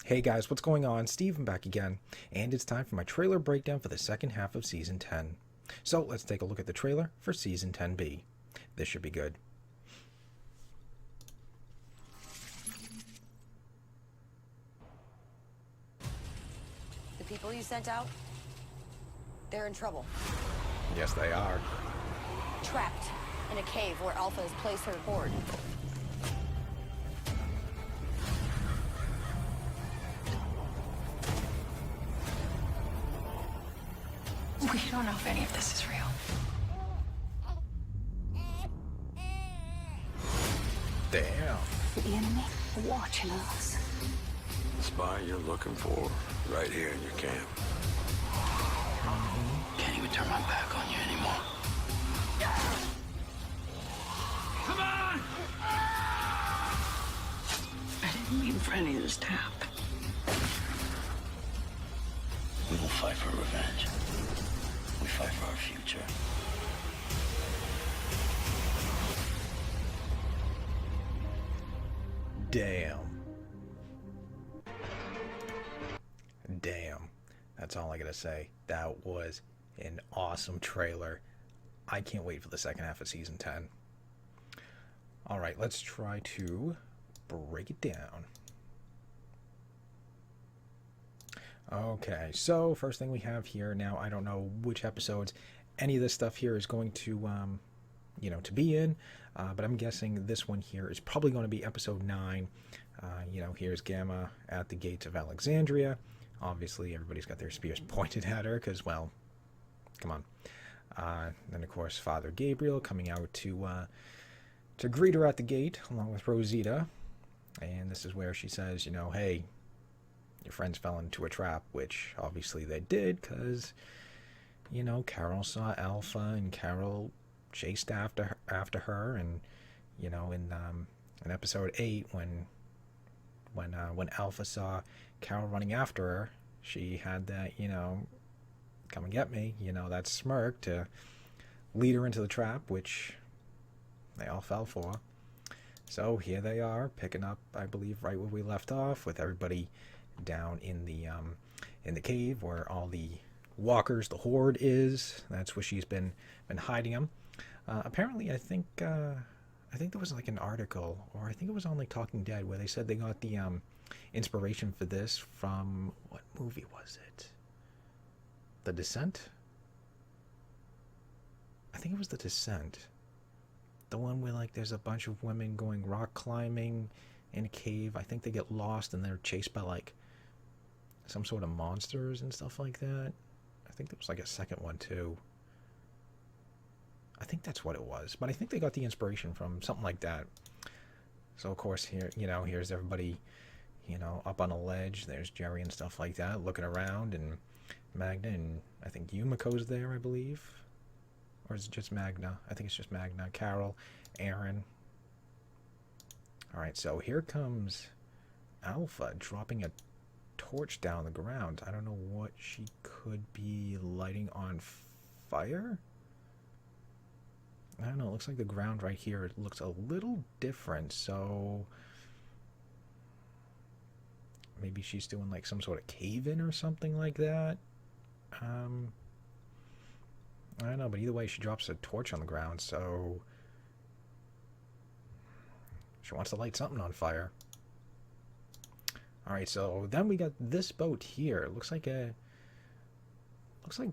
Hey guys, what's going on? Steven back again, and it's time for my trailer breakdown for the second half of Season 10. So let's take a look at the trailer for Season 10B. This should be good. The people you sent out, they're in trouble. Yes, they are. Trapped in a cave where Alpha has placed her horde. We don't know if any of this is real. Damn. The enemy are watching us. The spy you're looking for, right here in your camp. Can't even turn my back on you anymore. Come on! I didn't mean for any of this to happen. We will fight for revenge. We fight for our future. Damn. Damn. That's all I gotta say. That was an awesome trailer. I can't wait for the second half of Season 10. Alright, let's try to break it down. Okay, so first thing we have here now, I don't know which episodes any of this stuff here is going to, to be in, but I'm guessing this one here is probably going to be episode 9. Here's Gamma at the gates of Alexandria. Obviously, everybody's got their spears pointed at her because, well, come on. Then, of course, Father Gabriel coming out to greet her at the gate along with Rosita. And this is where she says, hey, your friends fell into a trap, which obviously they did because, Carol saw Alpha and Carol chased after her, and in episode 8 when Alpha saw Carol running after her, she had that come and get me, that smirk to lead her into the trap, which they all fell for. So here they are picking up, I believe, right where we left off, with everybody down in the cave where all the walkers, the horde, is. That's where she's been hiding them. Apparently, I think there was like an article, or I think it was on like Talking Dead, where they said they got the inspiration for this from, what movie was it? The Descent? I think it was The Descent. The one where like there's a bunch of women going rock climbing in a cave. I think they get lost and they're chased by like some sort of monsters and stuff like that. I think there was like a second one too. I think that's what it was, but I think they got the inspiration from something like that. So of course here, here's everybody, up on a ledge. There's Jerry and stuff like that, looking around, and Magna, and I think Yumiko's there, I believe. Or is it just Magna? I think it's just Magna. Carol, Aaron. Alright, so here comes Alpha dropping a torch down the ground. I don't know what she could be lighting on fire? I don't know. It looks like the ground right here, it looks a little different, so maybe she's doing like some sort of cave-in or something like that. I don't know, but either way, she drops a torch on the ground, so she wants to light something on fire. Alright, so then we got this boat here. It looks like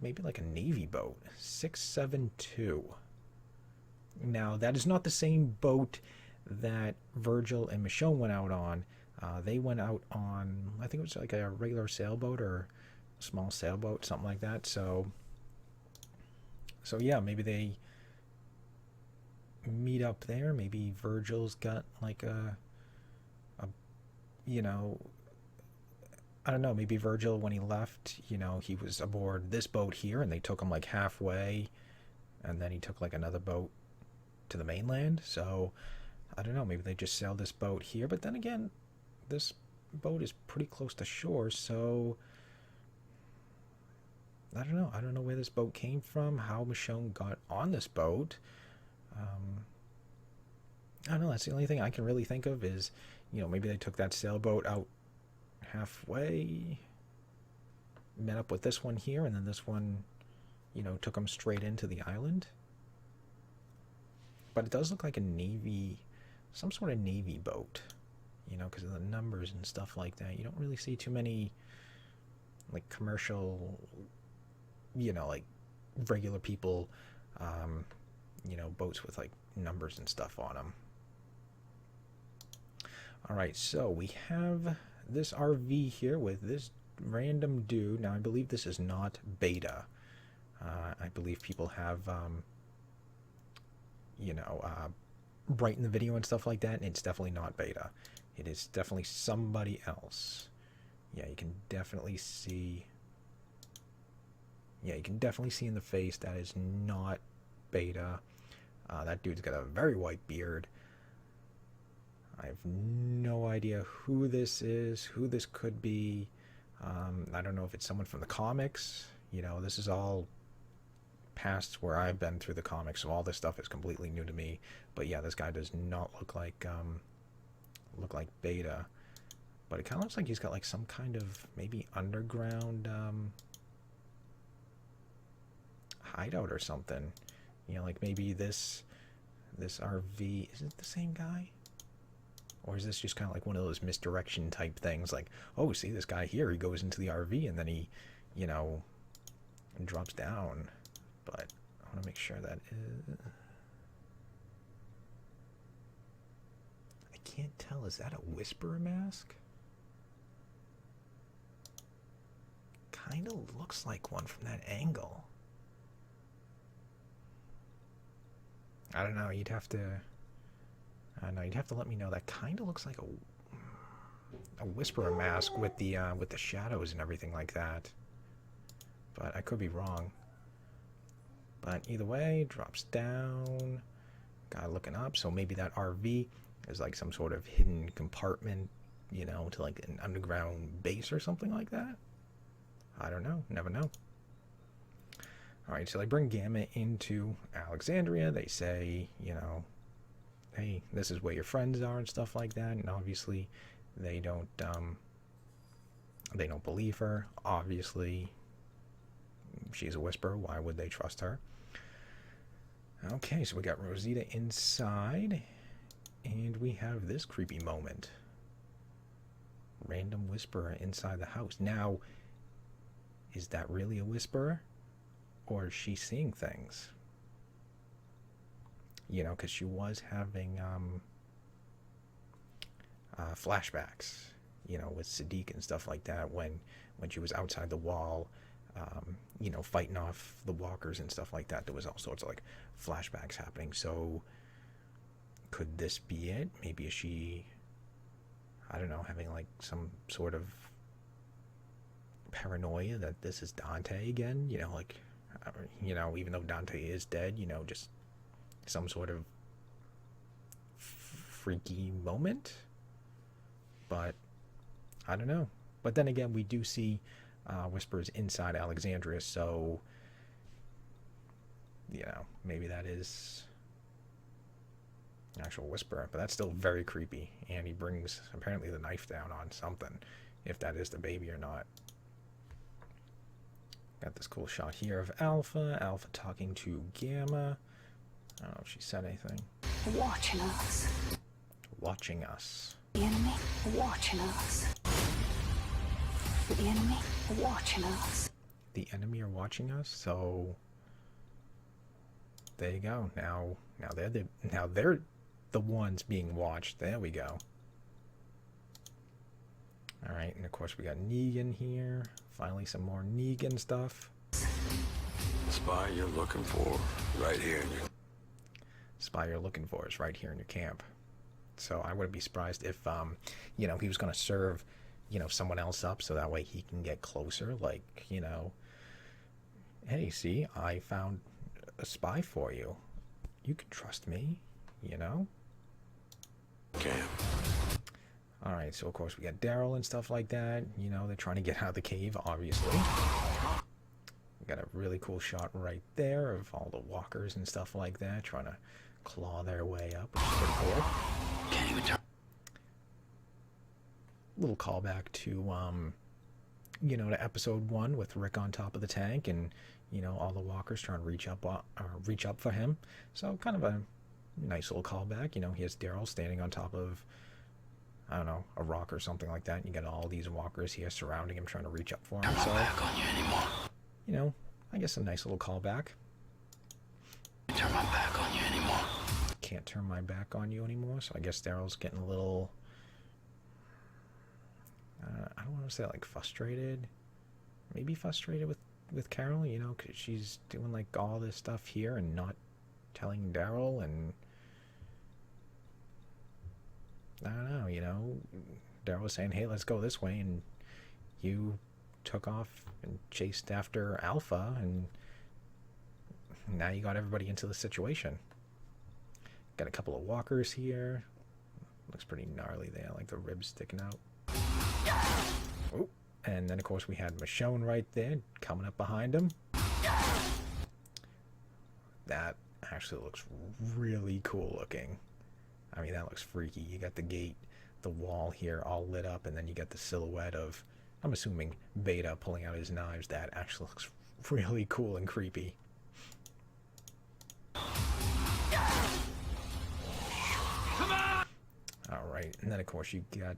maybe like a Navy boat. 672. Now, that is not the same boat that Virgil and Michonne went out on. They went out on, I think it was like a regular sailboat or a small sailboat, something like that. So yeah, maybe they meet up there. Maybe Virgil's got like I don't know, maybe Virgil, when he left, he was aboard this boat here, and they took him like halfway, and then he took like another boat to the mainland. So I don't know, maybe they just sailed this boat here, but then again, this boat is pretty close to shore, so I don't know where this boat came from, how Michonne got on this boat. I don't know, that's the only thing I can really think of is, maybe they took that sailboat out halfway. Met up with this one here, and then this one, you know, took them straight into the island. But it does look like a Navy, some sort of Navy boat, you know, because of the numbers and stuff like that. You don't really see too many, like, commercial, you know, like, regular people, you know, boats with, like, numbers and stuff on them. Alright, so we have this RV here with this random dude. Now, I believe this is not beta. I believe people have, you know, brighten the video and stuff like that, and it's definitely not beta. It is definitely somebody else. Yeah, you can definitely see... Yeah, you can definitely see in the face that is not beta. That dude's got a very white beard. I have no idea who this is, who this could be. I don't know if it's someone from the comics. You know, this is all past where I've been through the comics, so all this stuff is completely new to me. But yeah, this guy does not look like beta. But it kind of looks like he's got like some kind of maybe underground hideout or something. You know, like maybe this RV, is it the same guy? Or is this just kind of like one of those misdirection type things? Like, oh, see this guy here, he goes into the RV and then he, you know, drops down. But I want to make sure that is... I can't tell, is that a Whisperer mask? Kind of looks like one from that angle. I don't know, you'd have to... I don't know, you'd have to let me know. That kind of looks like a Whisperer mask with the shadows and everything like that. But I could be wrong. But either way, drops down. Guy looking up, so maybe that RV is like some sort of hidden compartment, you know, to like an underground base or something like that. I don't know, never know. Alright, so they bring Gamma into Alexandria. They say, you know, hey, this is where your friends are and stuff like that. And obviously, they don't believe her. Obviously, she's a Whisperer. Why would they trust her? Okay, so we got Rosita inside, and we have this creepy moment. Random Whisperer inside the house. Now, is that really a Whisperer? Or is she seeing things? You know, because she was having flashbacks, you know, with Sadiq and stuff like that when she was outside the wall, you know, fighting off the walkers and stuff like that. There was all sorts of, like, flashbacks happening. So, could this be it? Maybe is she, I don't know, having, like, some sort of paranoia that this is Dante again? You know, like, you know, even though Dante is dead, you know, just some sort of freaky moment. But I don't know. But then again, we do see Whisperers inside Alexandria, so you know, maybe that is an actual Whisperer. But that's still very creepy. And he brings apparently the knife down on something, if that is the baby or not. Got this cool shot here of Alpha. Alpha talking to Gamma. I don't know if she said anything. Watching us. Watching us. The enemy watching us. The enemy watching us. The enemy are watching us, so there you go. Now they're the ones being watched. There we go. All right, and of course we got Negan here. Finally, some more Negan stuff. The spy you're looking for, right here in your... Spy you're looking for is right here in your camp. So I wouldn't be surprised if, you know, he was going to serve, you know, someone else up so that way he can get closer. Like, you know, hey, see, I found a spy for you. You can trust me, you know? camp. Alright, so of course we got Daryl and stuff like that. You know, they're trying to get out of the cave, obviously. We got a really cool shot right there of all the walkers and stuff like that, trying to claw their way up, which is pretty cool. Can't even tell. little callback to to episode 1 with Rick on top of the tank, and all the walkers trying to reach up for him. So kind of a nice little callback. He has Daryl standing on top of, I don't know, a rock or something like that, and you got all these walkers here surrounding him trying to reach up for him. So Back on you anymore. I guess a nice little callback. Turn my back on you anymore. Can't turn my back on you anymore. So I guess Daryl's getting a little, I don't want to say like frustrated. Maybe frustrated with Carol, because she's doing like all this stuff here and not telling Daryl, and I don't know, Daryl was saying, hey, let's go this way, and you took off and chased after Alpha, and now you got everybody into the situation. Got a couple of walkers here. Looks pretty gnarly there, like the ribs sticking out. Oh, and then of course we had Michonne right there coming up behind him. That actually looks really cool looking. I mean, that looks freaky. You got the gate, the wall here all lit up, and then you got the silhouette of, I'm assuming, Beta pulling out his knives. That actually looks really cool and creepy. Alright, and then of course you got,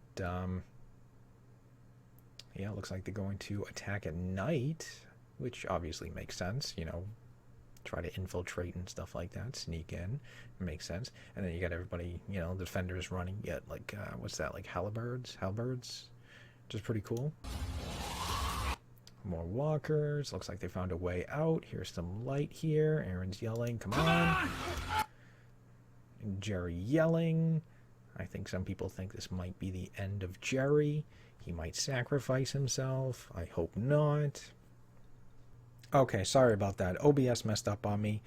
it looks like they're going to attack at night, which obviously makes sense, try to infiltrate and stuff like that, sneak in, makes sense. And then you got everybody, the defenders running, you got like, what's that, like halberds, which is pretty cool. More walkers, looks like they found a way out. Here's some light here, Aaron's yelling, come on! And Jerry yelling. I think some people think this might be the end of Jerry. He might sacrifice himself. I hope not. Okay, sorry about that. OBS messed up on me.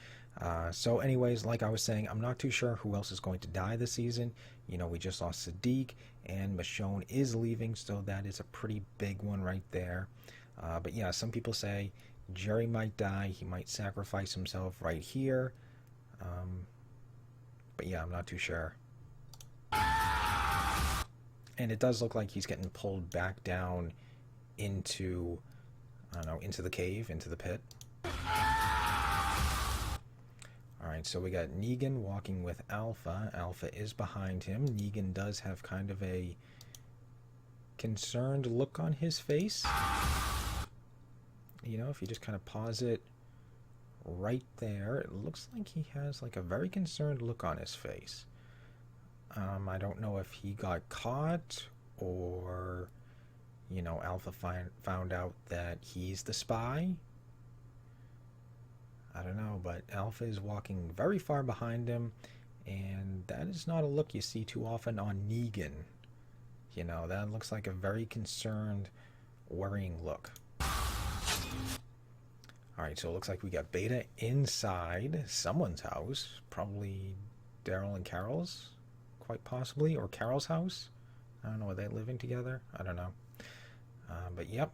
So anyways, like I was saying, I'm not too sure who else is going to die this season. We just lost Sadiq, and Michonne is leaving, so that is a pretty big one right there. But yeah, some people say Jerry might die. He might sacrifice himself right here. But yeah, I'm not too sure. And it does look like he's getting pulled back down into, I don't know, into the cave, into the pit. Alright, so we got Negan walking with Alpha. Alpha is behind him. Negan does have kind of a concerned look on his face. If you just kind of pause it right there, it looks like he has like a very concerned look on his face. I don't know if he got caught or, Alpha found out that he's the spy. I don't know, but Alpha is walking very far behind him, and that is not a look you see too often on Negan. That looks like a very concerned, worrying look. Alright, so it looks like we got Beta inside someone's house, probably Daryl and Carol's. Quite possibly, or Carol's house. I don't know, are they living together? I don't know. But yep.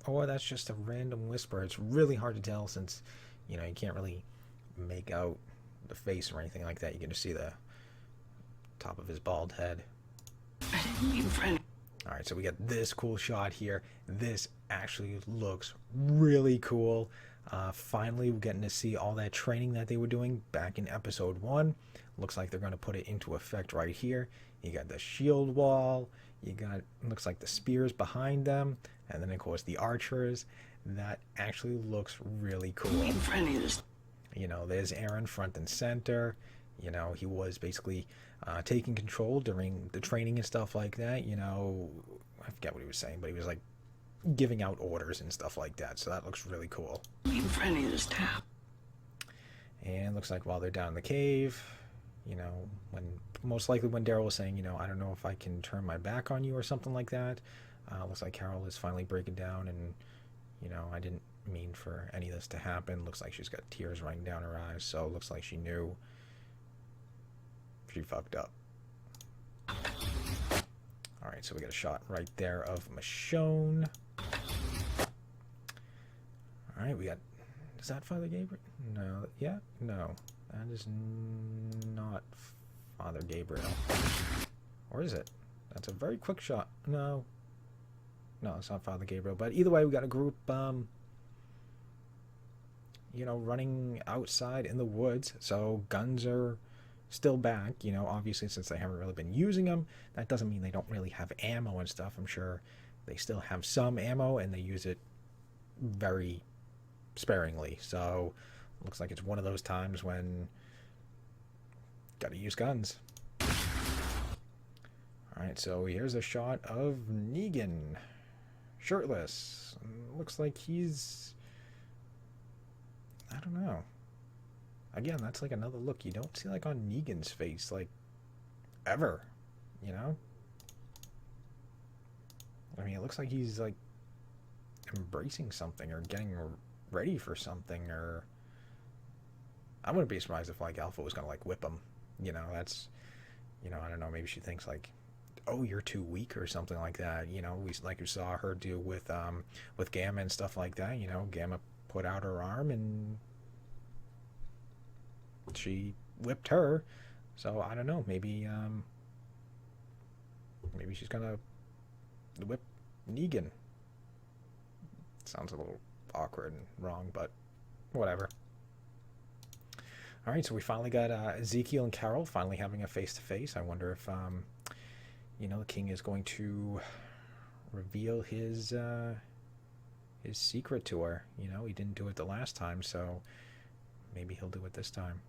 Or that's just a random whisper. It's really hard to tell since, you can't really make out the face or anything like that. You can just see the top of his bald head. I didn't mean for any. Alright, so we got this cool shot here. This actually looks really cool. Finally, we're getting to see all that training that they were doing back in episode 1. Looks like they're going to put it into effect right here. You got the shield wall. You got, looks like the spears behind them. And then, of course, the archers. That actually looks really cool. There's Aaron front and center. He was basically taking control during the training and stuff like that. I forget what he was saying, but he was like giving out orders and stuff like that. So that looks really cool. And looks like while they're down in the cave, most likely when Daryl was saying, I don't know if I can turn my back on you or something like that. Looks like Carol is finally breaking down, and I didn't mean for any of this to happen. Looks like she's got tears running down her eyes, so it looks like she knew she fucked up. Alright, so we got a shot right there of Michonne. Alright, we got, is that Father Gabriel? No, yeah, no, that is not Father Gabriel. Or is it? That's a very quick shot. No, No, it's not Father Gabriel. But either way, we got a group, you know, running outside in the woods. So guns are still back, you know, obviously since they haven't really been using them. That doesn't mean they don't really have ammo and stuff. I'm sure they still have some ammo and they use it very sparingly. So looks like it's one of those times when gotta use guns. Alright, so here's a shot of Negan shirtless. Looks like he's, I don't know. Again, that's like another look you don't see like on Negan's face, like, ever, you know? I mean, it looks like he's like embracing something or getting ready for something, or I wouldn't be surprised if like Alpha was gonna like whip him, you know? That's, you know, I don't know, maybe she thinks like, oh, you're too weak or something like that, you know? We saw her do with Gamma and stuff like that, you know? Gamma put out her arm and she whipped her. So I don't know, maybe maybe she's gonna whip Negan. Sounds a little awkward and wrong, but whatever. All right, so we finally got Ezekiel and Carol finally having a face-to-face. I wonder if you know, the king is going to reveal his secret to her. You know, he didn't do it the last time, so maybe he'll do it this time.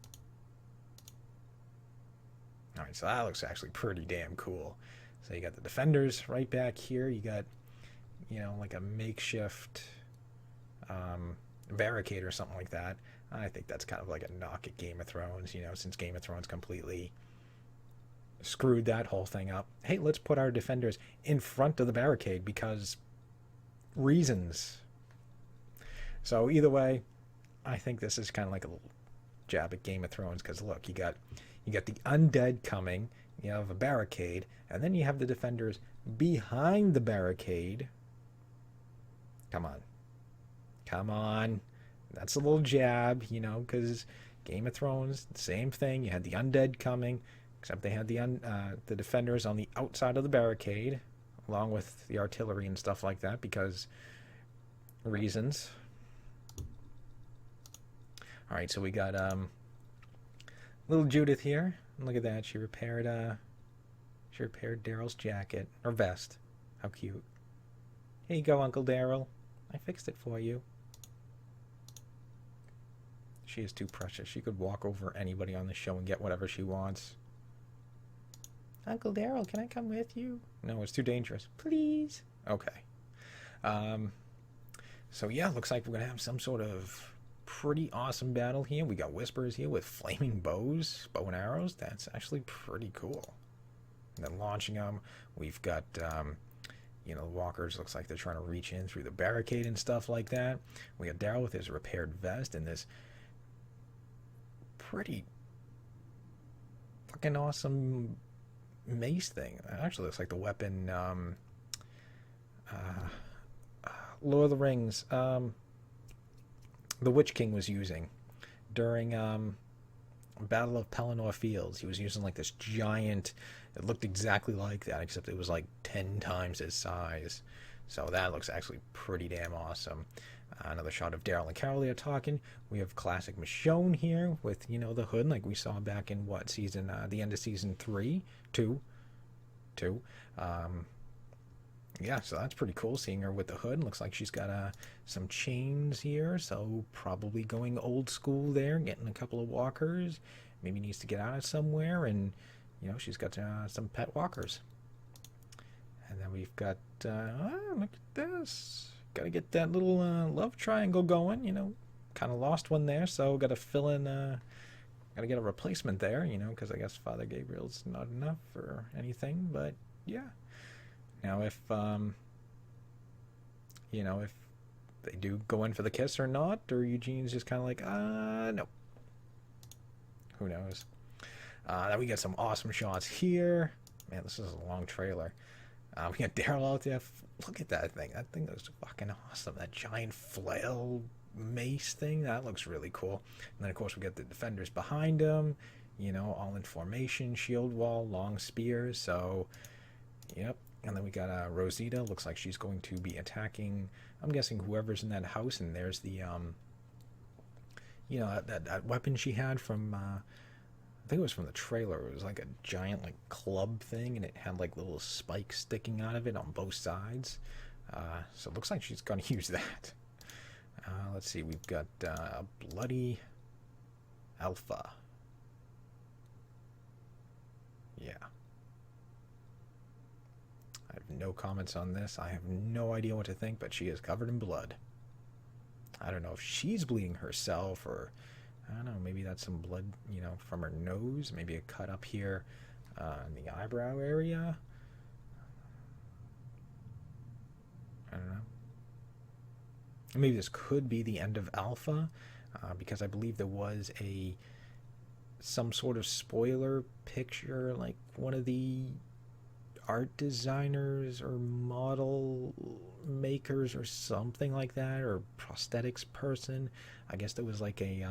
All right, so that looks actually pretty damn cool. So you got the defenders right back here. You got, you know, like a makeshift barricade or something like that. I think that's kind of like a knock at Game of Thrones, you know, since Game of Thrones completely screwed that whole thing up. Hey, let's put our defenders in front of the barricade because reasons. So either way, I think this is kind of like a little jab at Game of Thrones, because look, you got the undead coming, you have a barricade, and then you have the defenders behind the barricade. Come on, that's a little jab, you know, because Game of Thrones, same thing. You had the undead coming, except they had the defenders on the outside of the barricade, along with the artillery and stuff like that, because reasons. All right, so we got little Judith here. Look at that. She repaired Daryl's jacket or vest. How cute. Here you go, Uncle Daryl. I fixed it for you. She is too precious. She could walk over anybody on the show and get whatever she wants. Uncle Daryl, can I come with you? No, it's too dangerous. Please. Okay. So yeah, looks like we're gonna have some sort of pretty awesome battle here. We got Whispers here with flaming bows, bow and arrows. That's actually pretty cool. And then launching them, we've got you know, the walkers, looks like they're trying to reach in through the barricade and stuff like that. We got Daryl with his repaired vest and this pretty fucking awesome mace thing. It actually looks like the weapon Lord of the Rings, the Witch King was using during Battle of Pelennor Fields. He was using like this giant, it looked exactly like that, except it was like 10 times his size. So that looks actually pretty damn awesome. Another shot of Daryl and Carol here talking. We have classic Michonne here with, you know, the hood, like we saw back in what season, the end of season 2. Yeah, so that's pretty cool seeing her with the hood. Looks like she's got some chains here, so probably going old school there, getting a couple of walkers. Maybe needs to get out of somewhere, and you know, she's got some pet walkers. And then we've got look at this. Got to get that little love triangle going, you know. Kind of lost one there, so got to fill in. Got to get a replacement there, you know, because I guess Father Gabriel's not enough for anything. But yeah. Now, if you know, if they do go in for the kiss or not, or Eugene's just kind of like, no. Who knows? Then we get some awesome shots here. Man, this is a long trailer. We got Daryl out there. Look at that thing. That thing looks fucking awesome. That giant flail mace thing. That looks really cool. And then, of course, we got the defenders behind him. You know, all in formation, shield wall, long spears. So, yep. And then we got Rosita. Looks like she's going to be attacking, I'm guessing, whoever's in that house. And there's the, that weapon she had from, I think it was from the trailer. It was like a giant, like, club thing. And it had, like, little spikes sticking out of it on both sides. So it looks like she's going to use that. Let's see. We've got Bloody Alpha. Yeah. I have no comments on this. I have no idea what to think, but she is covered in blood. I don't know if she's bleeding herself or, I don't know, maybe that's some blood, from her nose. Maybe a cut up here in the eyebrow area. I don't know. Maybe this could be the end of Alpha, because I believe there was some sort of spoiler picture, like one of the art designers or model makers or something like that, or prosthetics person. I guess there was like a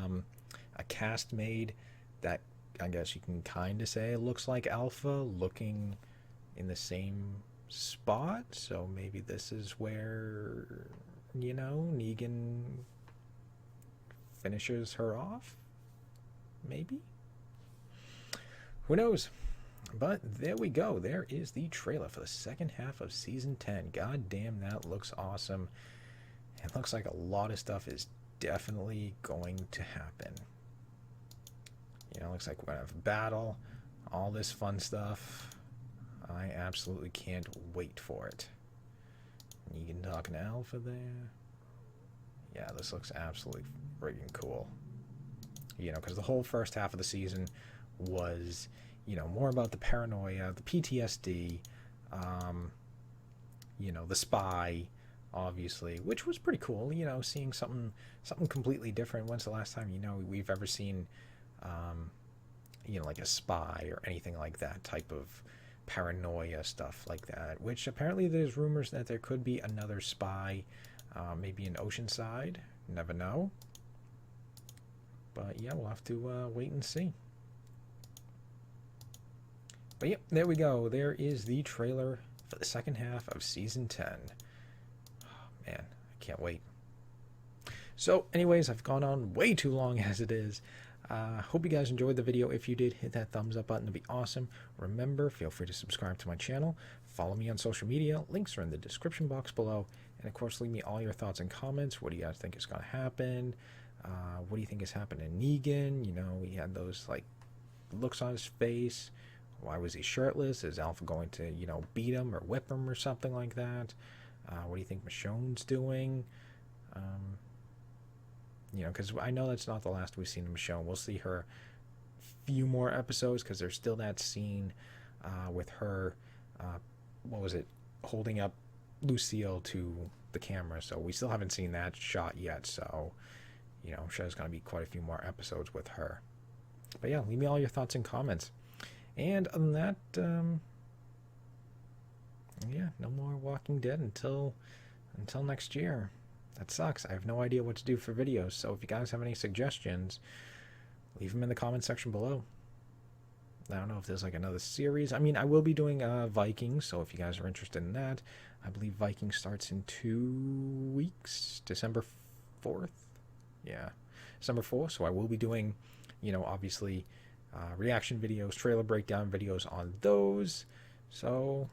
cast made that I guess you can kind of say it looks like Alpha, looking in the same spot. So maybe this is where, Negan finishes her off. Maybe. Who knows? But there we go. There is the trailer for the second half of Season 10. God damn, that looks awesome. It looks like a lot of stuff is definitely going to happen. Looks like we're going to have a battle. All this fun stuff. I absolutely can't wait for it. Negan talking to Alpha there. Yeah, this looks absolutely friggin' cool. Because the whole first half of the season was, more about the paranoia, the PTSD, the spy, obviously, which was pretty cool, seeing something completely different. When's the last time, we've ever seen, like a spy or anything like that type of paranoia stuff like that, which apparently there's rumors that there could be another spy, maybe in Oceanside. Never know. But yeah, we'll have to wait and see. But yep, there we go. There is the trailer for the second half of Season 10. Oh, man, I can't wait. So anyways, I've gone on way too long as it is. Hope you guys enjoyed the video. If you did, hit that thumbs up button to be awesome. Remember, feel free to subscribe to my channel. Follow me on social media. Links are in the description box below. And of course, leave me all your thoughts and comments. What do you guys think is going to happen? What do you think is happening to Negan? He had those like looks on his face. Why was he shirtless? Is Alpha going to, beat him or whip him or something like that? What do you think Michonne's doing? Because I know that's not the last we've seen of Michonne. We'll see her a few more episodes because there's still that scene with her, holding up Lucille to the camera. So we still haven't seen that shot yet. So, I'm sure there's going to be quite a few more episodes with her. But yeah, leave me all your thoughts and comments. And other than that, yeah, no more Walking Dead until next year. That sucks. I have no idea what to do for videos. So if you guys have any suggestions, leave them in the comment section below. I don't know if there's like another series. I mean, I will be doing Vikings. So if you guys are interested in that, I believe Vikings starts in 2 weeks, December 4th. Yeah, December 4th. So I will be doing, obviously, reaction videos, trailer breakdown videos on those. So,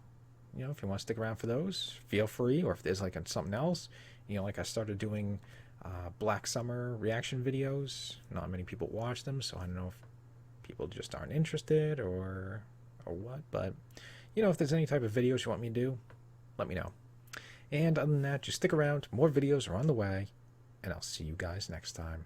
if you want to stick around for those, feel free. Or if there's like something else, like I started doing Black Summer reaction videos. Not many people watch them, so I don't know if people just aren't interested or what. But, if there's any type of videos you want me to do, let me know. And other than that, just stick around. More videos are on the way, and I'll see you guys next time.